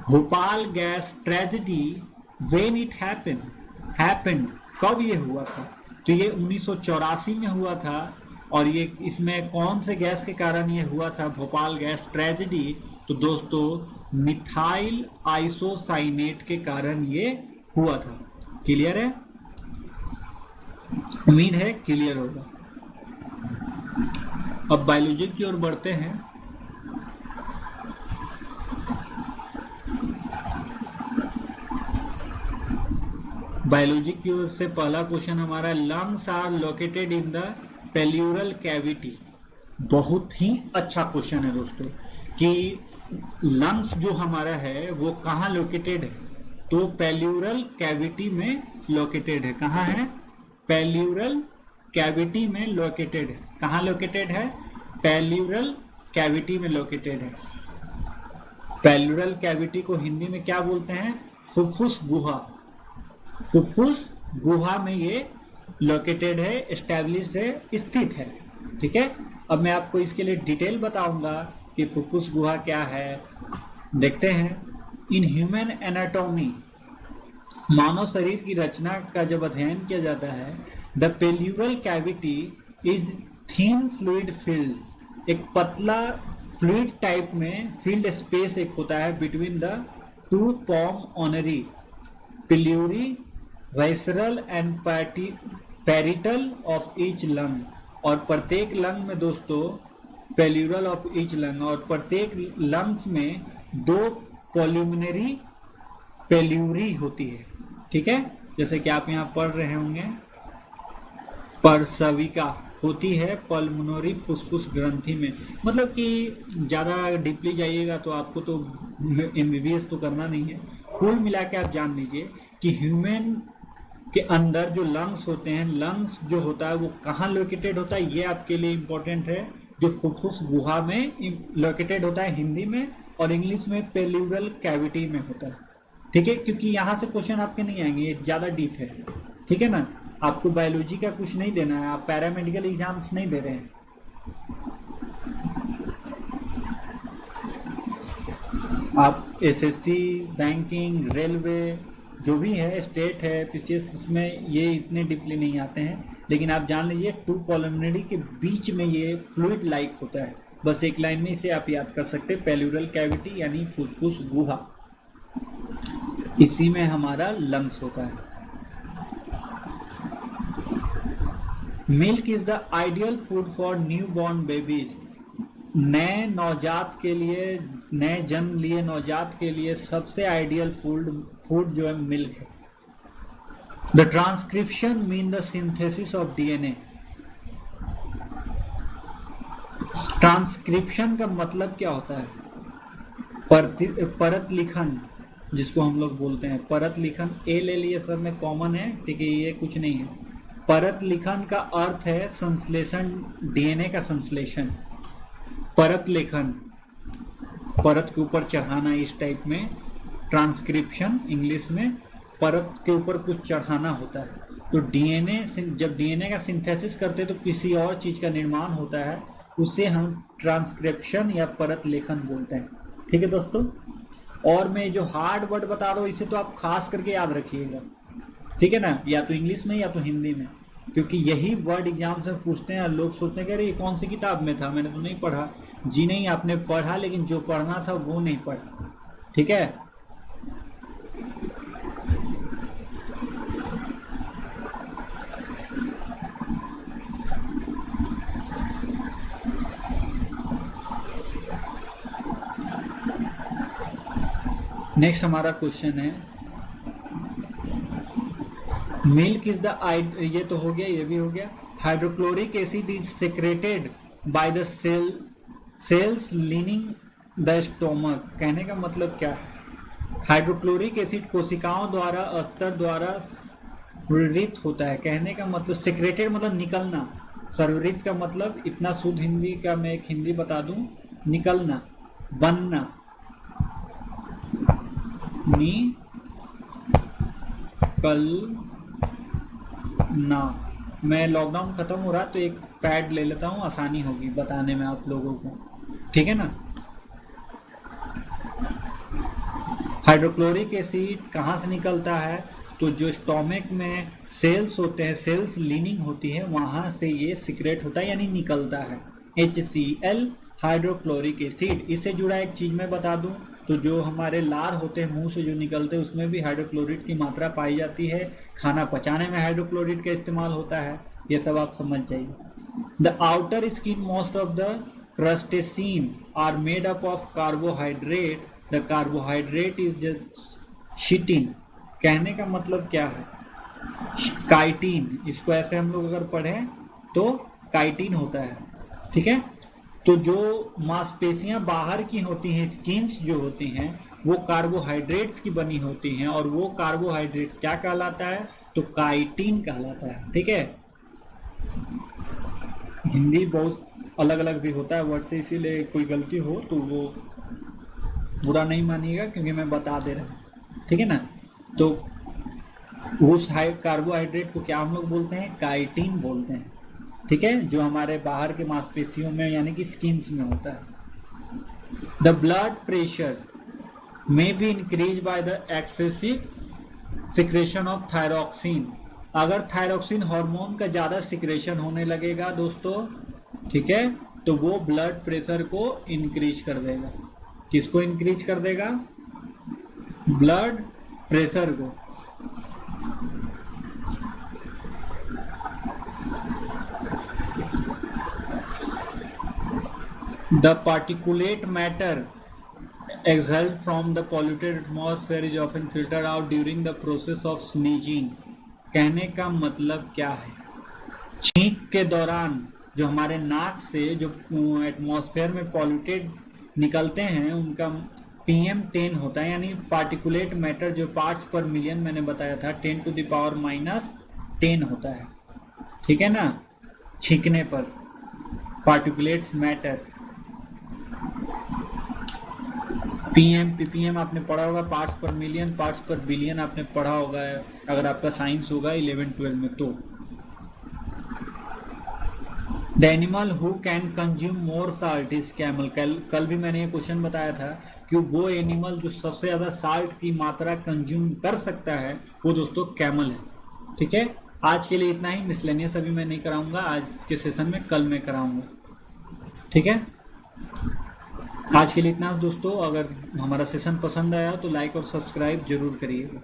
Bhopal gas tragedy when it happened, कब ये हुआ था, तो ये 1984 में हुआ था। और ये इसमें कौन से गैस के कारण ये हुआ था, भोपाल गैस ट्रेजेडी, तो दोस्तों मिथाइल आइसोसाइनेट के कारण ये हुआ था। क्लियर है, उम्मीद है क्लियर होगा। अब बायोलॉजी की ओर बढ़ते हैं। बायोलॉजी की ओर से पहला क्वेश्चन हमारा, lungs are located in the pleural cavity. बहुत ही अच्छा क्वेश्चन है दोस्तों कि लंग्स जो हमारा है वो कहाँ लोकेटेड है, तो पेल्यूरल कैविटी में लोकेटेड है। कहाँ है? पेल्यूरल कैविटी में लोकेटेड है। कहाँ लोकेटेड है? पेल्यूरल कैविटी में लोकेटेड है। पेल्यूरल कैविटी को हिंदी में क्या बोलते हैं? फुफ्फुस गुहा। फुफ्फुस गुहा में ये लोकेटेड है, एस्टैब्लिश्ड है, स्थित है। ठीक है, अब मैं आपको इसके लिए डिटेल बताऊंगा कि फुफ्फुस गुहा क्या है। देखते हैं। इन ह्यूमन एनाटॉमी, मानव शरीर की रचना का जब अध्ययन किया जाता है, the pleural cavity is thin fluid filled, एक पतला फ्लूइड टाइप में फील्ड स्पेस एक होता है between the two pulmonary, pleurae, visceral and parietal of each lung. और प्रत्येक लंग में दोस्तों, पेल्यूरल ऑफ ईच लंग, और प्रत्येक लंग्स में दो पल्मोनरी पेल्यूरी होती है। ठीक है, जैसे कि आप यहाँ पढ़ रहे होंगे, परसविका होती है पल्मोनरी फुसफुस ग्रंथि में। मतलब कि ज़्यादा डीपली जाइएगा तो आपको तो एमबीबीएस तो करना नहीं है। कुल मिला के आप जान लीजिए कि ह्यूमन के अंदर जो लंग्स होते हैं, लंग्स जो होता है वो कहाँ लोकेटेड होता है, ये आपके लिए इम्पोर्टेंट है। जो फुफ्फुस गुहा में लोकेटेड होता है हिंदी में, और इंग्लिश में पेल्यूरल कैविटी में होता है। ठीक है, क्योंकि यहाँ से क्वेश्चन आपके नहीं आएंगे, ये ज़्यादा डीप है। ठीक है ना, आपको बायोलॉजी का कुछ नहीं देना है, आप पैरामेडिकल एग्जाम्स नहीं दे रहे हैं। आप एसएससी, बैंकिंग, रेलवे, जो भी है, स्टेट है, पीसीएस, उसमें ये इतने डीपली नहीं आते हैं। लेकिन आप जान लीजिए टू पल्मोनरी के बीच में ये फ्लूइड लाइक होता है। बस एक लाइन में इसे आप याद कर सकते हैं, पेल्यूरल कैविटी यानी फुफ्फुस गुहा, इसी में हमारा लंग्स होता है। Milk is the ideal food for new born babies. नए नवजात के लिए, नए जन्म लिए नवजात के लिए सबसे आइडियल फूड जो है मिल्क है। The transcription mean the synthesis of DNA. Transcription का मतलब क्या होता है? परत लिखन, जिसको हम लोग बोलते हैं परत लिखन। ए ले लिए सब में कॉमन है, ठीक है, ये कुछ नहीं है। परत लिखन का अर्थ है संश्लेषण, डीएनए का संश्लेषण। परत लेखन, परत के ऊपर चढ़ाना, इस टाइप में ट्रांसक्रिप्शन इंग्लिश में परत के ऊपर कुछ चढ़ाना होता है। तो डीएनए, जब डीएनए का सिंथेसिस करते हैं तो किसी और चीज का निर्माण होता है, उसे हम ट्रांसक्रिप्शन या परत लेखन बोलते हैं। ठीक है दोस्तों, और मैं जो हार्ड वर्ड बता रहा हूँ इसे तो आप खास करके याद रखिएगा। ठीक है ना, या तो इंग्लिश में या तो हिंदी में, क्योंकि यही वर्ड एग्जाम से पूछते हैं। लोग सोचते हैं कि अरे ये कौन सी किताब में था, मैंने तो नहीं पढ़ा। जी नहीं, आपने पढ़ा, लेकिन जो पढ़ना था वो नहीं पढ़ा। ठीक है, नेक्स्ट हमारा क्वेश्चन है, मिल्क इज द, ये तो हो गया, ये भी हो गया। Hydrochloric acid is secreted by the cells lining the stomach. कहने का मतलब क्या है? हाइड्रोक्लोरिक एसिड कोशिकाओं द्वारा, अस्तर द्वारा स्रावित होता है। कहने का मतलब, सेक्रेटेड मतलब निकलना, स्रावित का मतलब, इतना शुद्ध हिंदी का मैं एक हिंदी बता दूं, निकलना, बनना, निकलना। मैं लॉकडाउन खत्म हो रहा तो एक पैड ले लेता हूँ, आसानी होगी बताने में आप लोगों को। ठीक है ना, हाइड्रोक्लोरिक एसिड कहाँ से निकलता है? तो जो स्टोमक में सेल्स होते हैं, सेल्स लीनिंग होती है, वहां से ये सीक्रेट होता है यानी निकलता है। HCl hydrochloric acid. इससे जुड़ा एक चीज मैं बता दूं, तो जो हमारे लार होते हैं मुंह से जो निकलते हैं, उसमें भी हाइड्रोक्लोरिक की मात्रा पाई जाती है। खाना पचाने में हाइड्रोक्लोरिक का इस्तेमाल होता है। ये सब आप समझ जाइए। The outer skin most of the crustacean are made up of carbohydrate. The carbohydrate is just chitin. कहने का मतलब क्या है? काइटिन, इसको ऐसे हम लोग अगर पढ़ें तो काइटिन होता है, ठीक है। तो जो मांसपेशियां बाहर की होती हैं, स्किन्स जो होती हैं, वो कार्बोहाइड्रेट्स की बनी होती हैं, और वो कार्बोहाइड्रेट क्या कहलाता है, तो काइटिन कहलाता है, ठीक है। हिंदी बहुत अलग अलग भी होता है वर्ड से, इसीलिए कोई गलती हो तो वो बुरा नहीं मानिएगा, क्योंकि मैं बता दे रहा हूँ, ठीक है ना। तो उस कार्बोहाइड्रेट को क्या हम लोग बोलते हैं, काइटिन बोलते हैं, ठीक है, जो हमारे बाहर के मांसपेशियों में यानी कि स्किन्स में होता है। The blood pressure may be increase by the excessive secretion of thyroxine. अगर थायरोक्सिन हार्मोन का ज्यादा सिक्रेशन होने लगेगा दोस्तों, ठीक है, तो वो ब्लड प्रेशर को इंक्रीज कर देगा। किसको इंक्रीज कर देगा, ब्लड प्रेशर को। The particulate matter exhaled from the polluted atmosphere is often filtered out during the process of sneezing। कहने का मतलब क्या है, छींक के दौरान जो हमारे नाक से जो एटमॉस्फेयर में पॉल्यूटेड निकलते हैं उनका PM10 होता है, यानी पार्टिकुलेट मैटर जो पार्ट्स पर मिलियन मैंने बताया था 10⁻⁻10 होता है, ठीक है ना। छींकने पर पार्टिकुलेट्स मैटर, PPM आपने पढ़ा होगा, पार्ट्स पर मिलियन, पार्ट्स पर बिलियन आपने पढ़ा होगा अगर आपका साइंस होगा 11-12 में। तो the animal who can consume more salt is camel. कल भी मैंने ये क्वेश्चन बताया था कि वो एनिमल जो सबसे ज्यादा साल्ट की मात्रा कंज्यूम कर सकता है वो दोस्तों कैमल है, ठीक है। आज के लिए इतना ही, मिसलेनियस अभी मैं नहीं कराऊंगा आज के सेशन में, कल मैं कराऊंगा, ठीक है। आज के लिए इतना दोस्तों, अगर हमारा सेशन पसंद आया तो लाइक और सब्सक्राइब जरूर करिएगा।